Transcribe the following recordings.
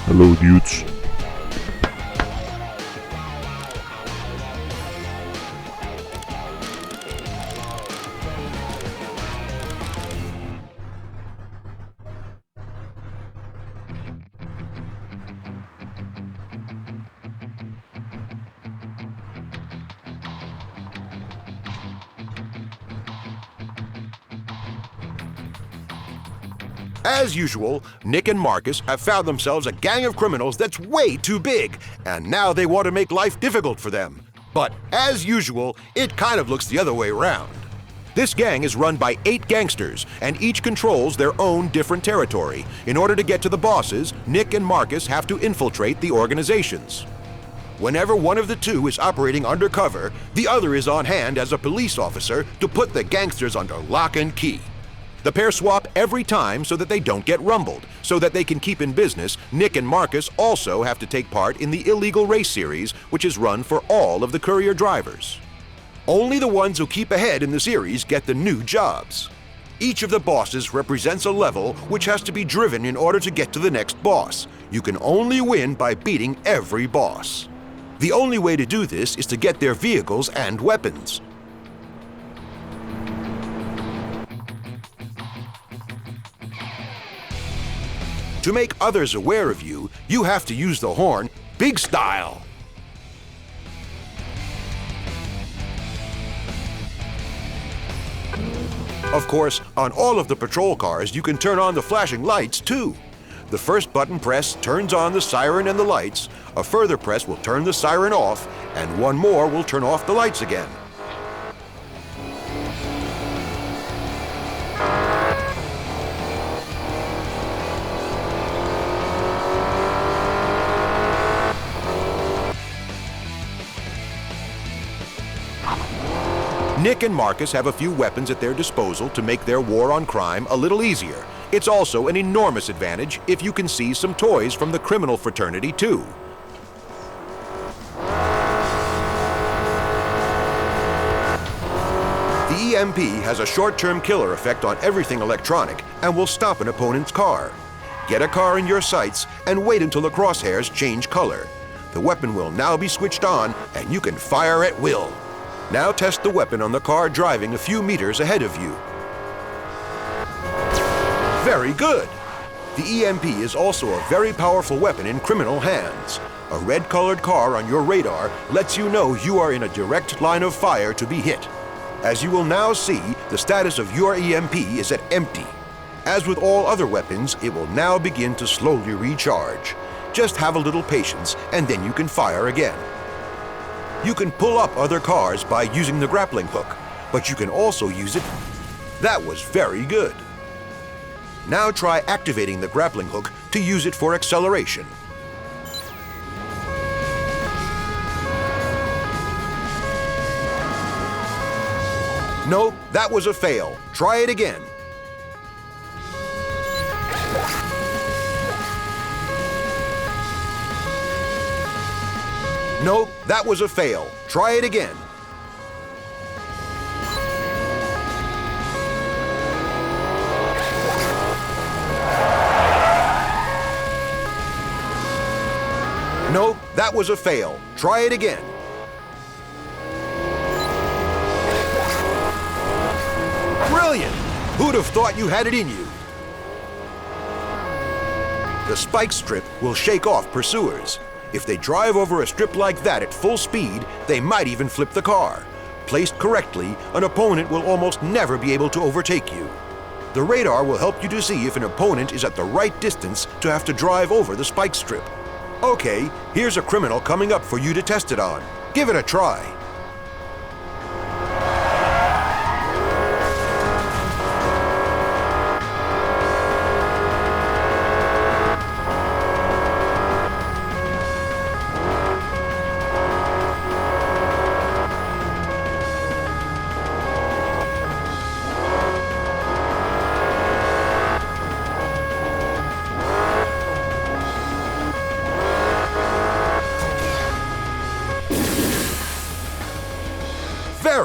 Hello, dudes. As usual, Nick and Marcus have found themselves a gang of criminals that's way too big, and now they want to make life difficult for them. But as usual, it kind of looks the other way around. This gang is run by 8 gangsters, and each controls their own different territory. In order to get to the bosses, Nick and Marcus have to infiltrate the organizations. Whenever one of the two is operating undercover, the other is on hand as a police officer to put the gangsters under lock and key. The pair swap every time so that they don't get rumbled. So that they can keep in business, Nick and Marcus also have to take part in the illegal race series, which is run for all of the courier drivers. Only the ones who keep ahead in the series get the new jobs. Each of the bosses represents a level which has to be driven in order to get to the next boss. You can only win by beating every boss. The only way to do this is to get their vehicles and weapons. To make others aware of you, you have to use the horn big style. Of course, on all of the patrol cars, you can turn on the flashing lights too. The first button press turns on the siren and the lights, a further press will turn the siren off, and one more will turn off the lights again. Nick and Marcus have a few weapons at their disposal to make their war on crime a little easier. It's also an enormous advantage if you can see some toys from the criminal fraternity too. The EMP has a short-term killer effect on everything electronic and will stop an opponent's car. Get a car in your sights and wait until the crosshairs change color. The weapon will now be switched on and you can fire at will. Now test the weapon on the car driving a few meters ahead of you. Very good! The EMP is also a very powerful weapon in criminal hands. A red-colored car on your radar lets you know you are in a direct line of fire to be hit. As you will now see, the status of your EMP is at empty. As with all other weapons, it will now begin to slowly recharge. Just have a little patience and then you can fire again. You can pull up other cars by using the grappling hook, but you can also use it. That was very good. Now try activating the grappling hook to use it for acceleration. No, that was a fail. Try it again. No, that was a fail. Try it again. No, that was a fail. Try it again. Brilliant! Who'd have thought you had it in you? The spike strip will shake off pursuers. If they drive over a strip like that at full speed, they might even flip the car. Placed correctly, an opponent will almost never be able to overtake you. The radar will help you to see if an opponent is at the right distance to have to drive over the spike strip. Okay, here's a criminal coming up for you to test it on. Give it a try.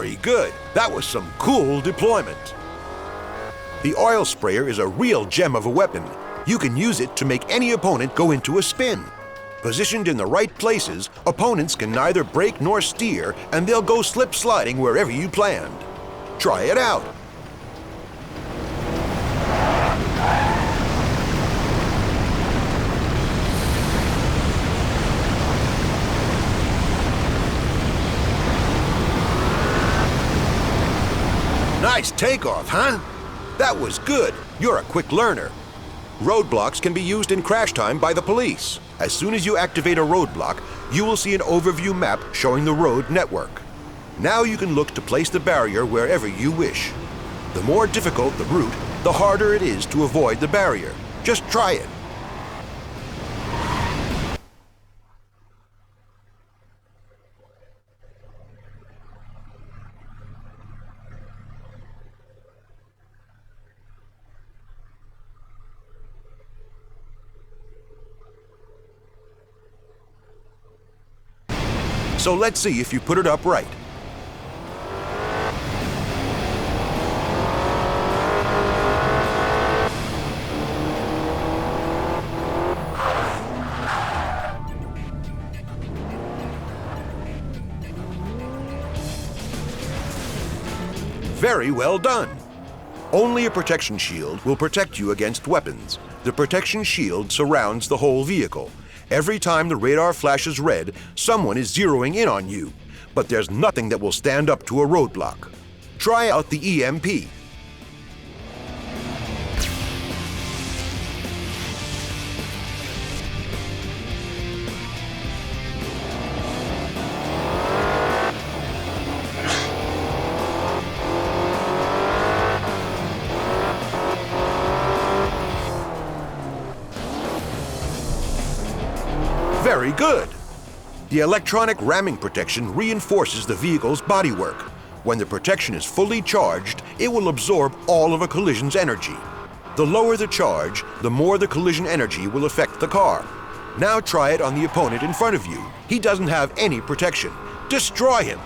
Very good. That was some cool deployment. The oil sprayer is a real gem of a weapon. You can use it to make any opponent go into a spin. Positioned in the right places, opponents can neither brake nor steer, and they'll go slip-sliding wherever you planned. Try it out. Nice takeoff, huh? That was good. You're a quick learner. Roadblocks can be used in crash time by the police. As soon as you activate a roadblock, you will see an overview map showing the road network. Now you can look to place the barrier wherever you wish. The more difficult the route, the harder it is to avoid the barrier. Just try it. So let's see if you put it up right. Very well done. Only a protection shield will protect you against weapons. The protection shield surrounds the whole vehicle. Every time the radar flashes red, someone is zeroing in on you. But there's nothing that will stand up to a roadblock. Try out the EMP. Very good. The electronic ramming protection reinforces the vehicle's bodywork. When the protection is fully charged, it will absorb all of a collision's energy. The lower the charge, the more the collision energy will affect the car. Now try it on the opponent in front of you. He doesn't have any protection. Destroy him.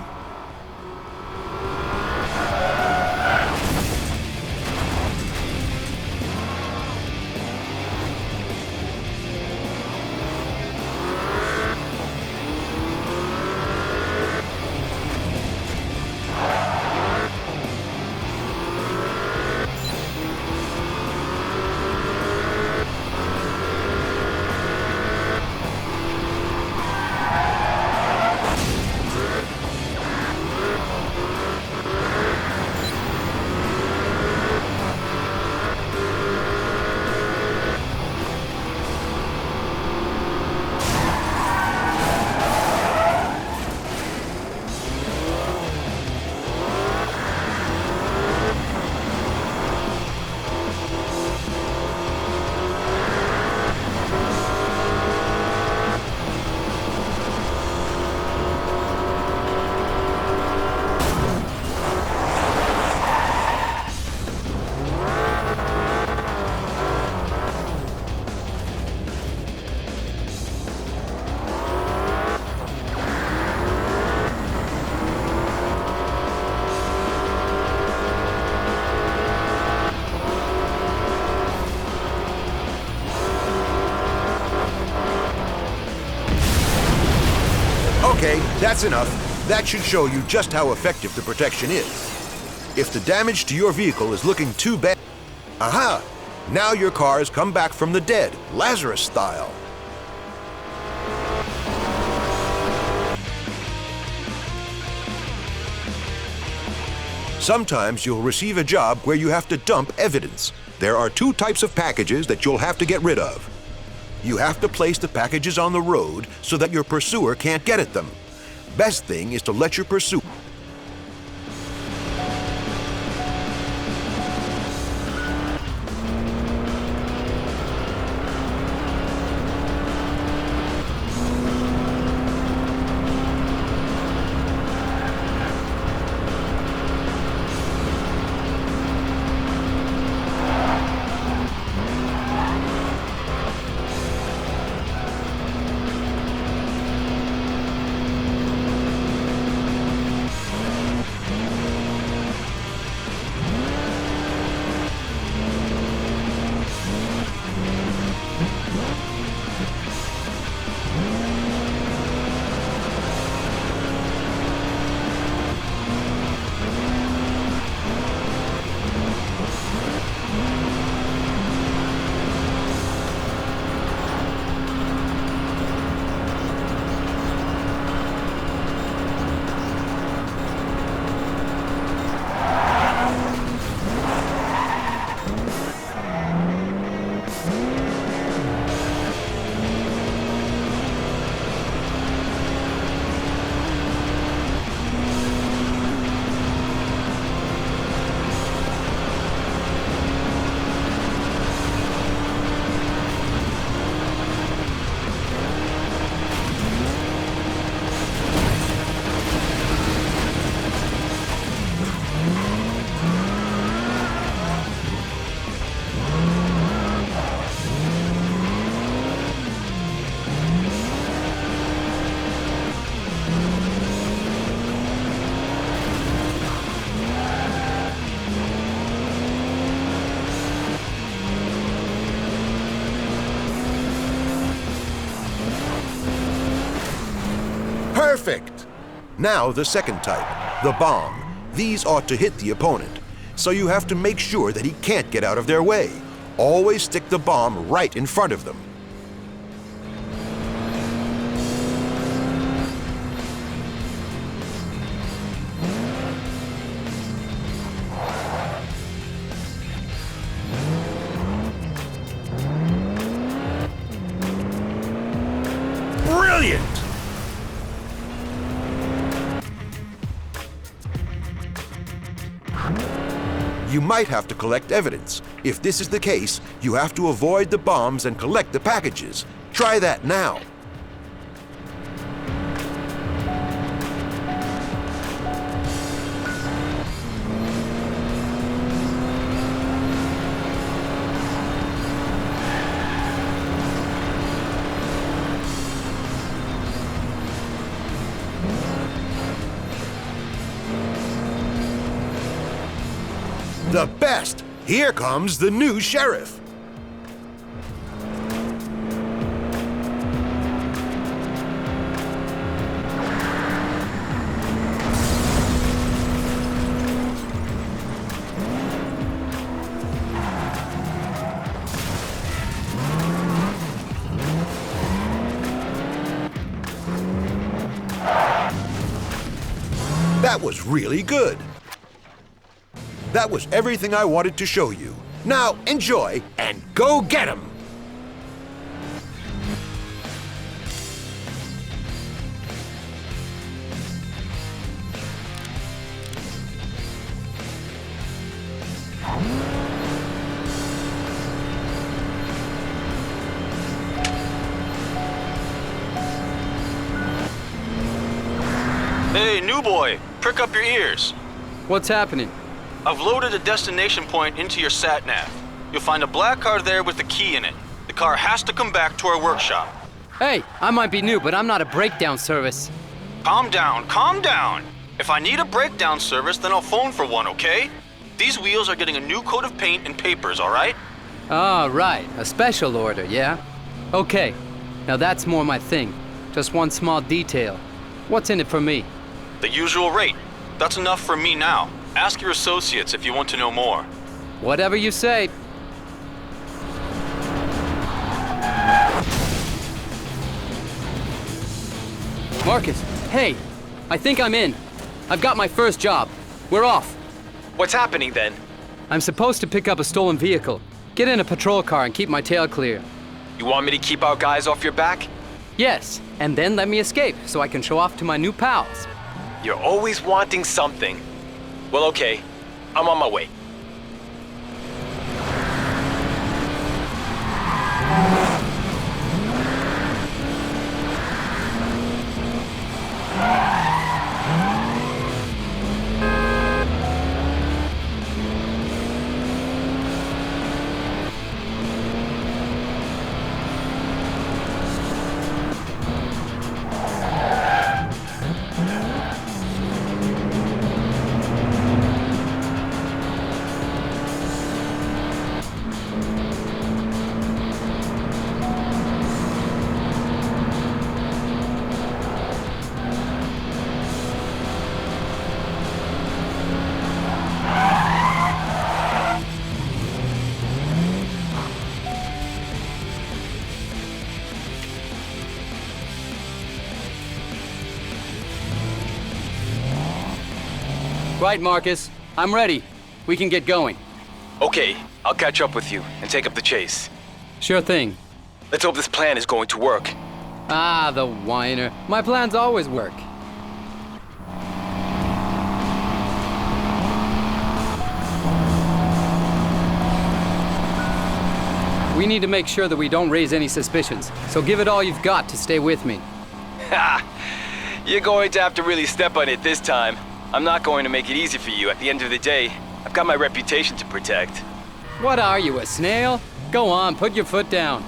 Okay, that's enough. That should show you just how effective the protection is. If the damage to your vehicle is looking too bad... Aha! Now your car has come back from the dead, Lazarus style. Sometimes you'll receive a job where you have to dump evidence. There are two types of packages that you'll have to get rid of. You have to place the packages on the road so that your pursuer can't get at them. Best thing is to let your pursuer... Perfect! Now the second type, the bomb. These ought to hit the opponent, so you have to make sure that he can't get out of their way. Always stick the bomb right in front of them. Brilliant! You might have to collect evidence. If this is the case, you have to avoid the bombs and collect the packages. Try that now. The best! Here comes the new sheriff. That was really good. That was everything I wanted to show you. Now enjoy and go get 'em! Hey, new boy, prick up your ears. What's happening? I've loaded a destination point into your sat-nav. You'll find a black car there with a key in it. The car has to come back to our workshop. Hey, I might be new, but I'm not a breakdown service. Calm down, calm down. If I need a breakdown service, then I'll phone for one, okay? These wheels are getting a new coat of paint and papers, all right? Ah, right. A special order, yeah? Okay. Now that's more my thing. Just one small detail. What's in it for me? The usual rate. That's enough for me now. Ask your associates if you want to know more. Whatever you say. Marcus, hey, I think I'm in. I've got my first job. We're off. What's happening then? I'm supposed to pick up a stolen vehicle, get in a patrol car and keep my tail clear. You want me to keep our guys off your back? Yes, and then let me escape so I can show off to my new pals. You're always wanting something. Well, okay. I'm on my way. Right, Marcus. I'm ready. We can get going. Okay, I'll catch up with you and take up the chase. Sure thing. Let's hope this plan is going to work. Ah, the whiner. My plans always work. We need to make sure that we don't raise any suspicions, so give it all you've got to stay with me. Ha! You're going to have to really step on it this time. I'm not going to make it easy for you. At the end of the day, I've got my reputation to protect. What are you, a snail? Go on, put your foot down.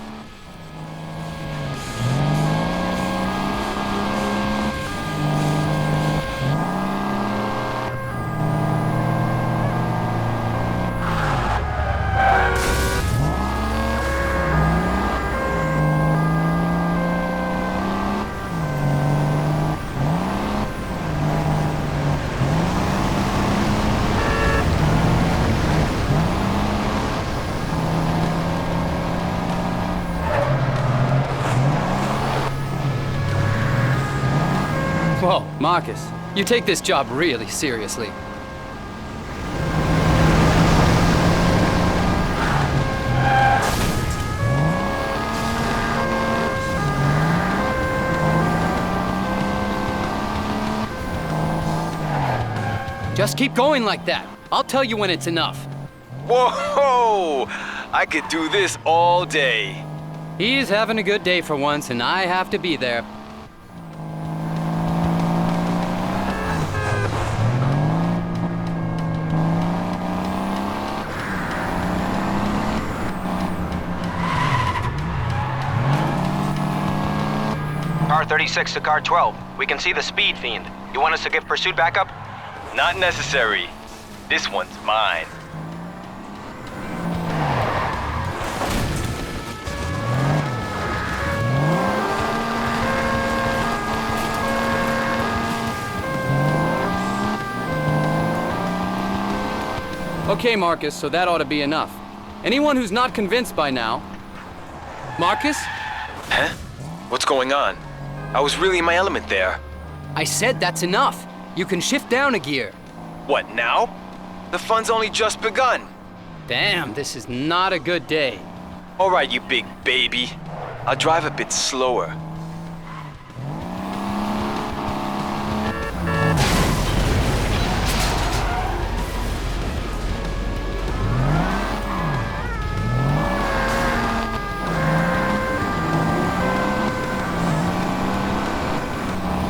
Whoa, Marcus, you take this job really seriously. Just keep going like that. I'll tell you when it's enough. Whoa! I could do this all day. He's having a good day for once, and I have to be there. Car 36 to car 12. We can see the speed fiend. You want us to give pursuit backup? Not necessary. This one's mine. Okay, Marcus, so that ought to be enough. Anyone who's not convinced by now... Marcus? Huh? What's going on? I was really in my element there. I said that's enough. You can shift down a gear. What, now? The fun's only just begun. Damn, this is not a good day. All right, you big baby. I'll drive a bit slower.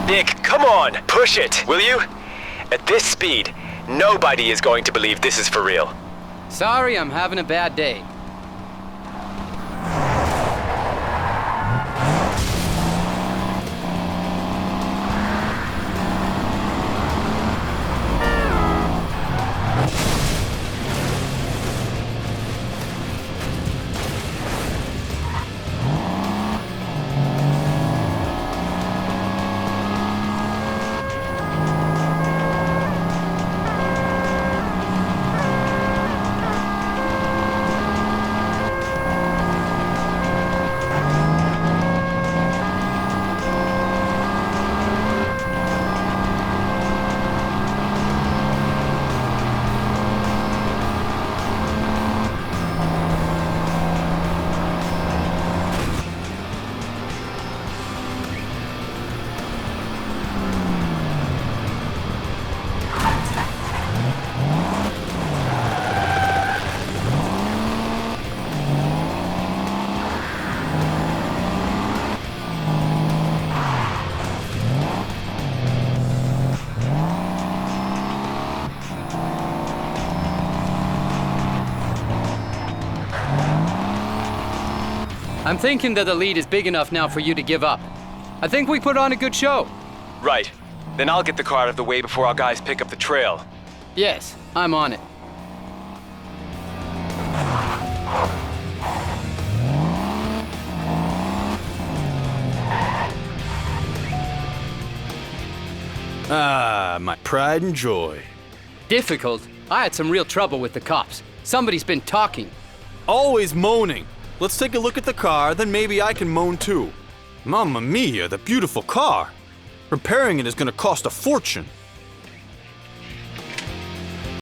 Nick, come on, push it, will you? At this speed, nobody is going to believe this is for real. Sorry, I'm having a bad day. I'm thinking that the lead is big enough now for you to give up. I think we put on a good show. Right. Then I'll get the car out of the way before our guys pick up the trail. Yes, I'm on it. Ah, my pride and joy. Difficult? I had some real trouble with the cops. Somebody's been talking. Always moaning. Let's take a look at the car, then maybe I can moan too. Mamma mia, the beautiful car. Repairing it is gonna cost a fortune.